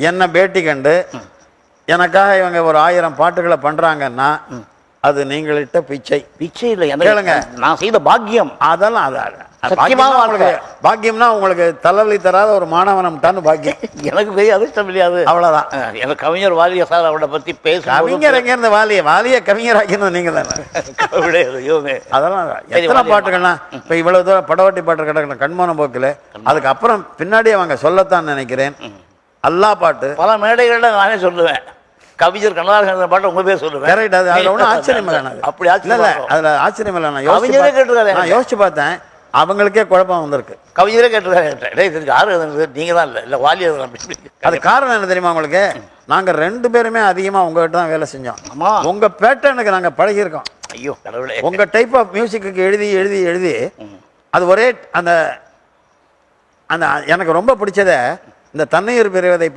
என்ன பேட்டி கண்டு எனக்காக இவங்க ஒரு 1000 பாட்டுகளை பண்றாங்கன்னா அது நீங்களிட்ட பிச்சை. பிச்சை இல்லை, கேளுங்க, நான் செய்த பாக்கியம். அதெல்லாம் பாக்கியம்னா உங்களுக்கு தலைவலி தராத ஒரு மாணவனம்ட்டான்னு பாக்கியம். எனக்கு பெரிய அதிர்ஷ்டம் இல்லையாது, அவ்வளவுதான். எனக்கு கவிஞர் வாலிய சார் அவரை பத்தி பேச. கவிஞர் எங்க இருந்து வாலிய கவிஞர் ஆக்கினது நீங்க தானே. அதெல்லாம் எத்தனை பாட்டுகள்னா இப்ப இவ்வளவு தூரம் படவாட்டி பாட்டு கிடக்கிற கண்மோனம் போக்குல, அதுக்கு அப்புறம் பின்னாடி அவங்க சொல்லத்தான் நினைக்கிறேன். அல்லா பாட்டு பல மேடைகள்ல நானே சொல்லுவேன். கவிஞர் கண்ணதாசன் பாட்டு உங்க பேர் சொல்லுவேன். கரெக்ட். அதுல ஒன்றும் ஆச்சரியம் இல்லை. அப்படி இல்ல அதுல ஆச்சரியம் இல்லை. நான் யோசிச்சு பார்த்தேன், அவங்களுக்கே குழப்பம் வந்திருக்கு. கவிஞரே கேட்டிருக்காரு, யாரு நீங்க தான் இல்லை வாலி. அது காரணம் என்ன தெரியுமா உங்களுக்கு? நாங்க 2 பேருமே அதிகமா உங்ககிட்ட தான் வேலை செஞ்சோம். உங்க பேட்டர்னுக்கு நாங்க பழகியிருக்கோம். ஐயோ கடவுளே, உங்க டைப் ஆஃப் மியூசிக்கு எழுதி எழுதி எழுதி அது ஒரே அந்த அந்த எனக்கு ரொம்ப பிடிச்சத இந்த தண்ணீர் பெறுவதை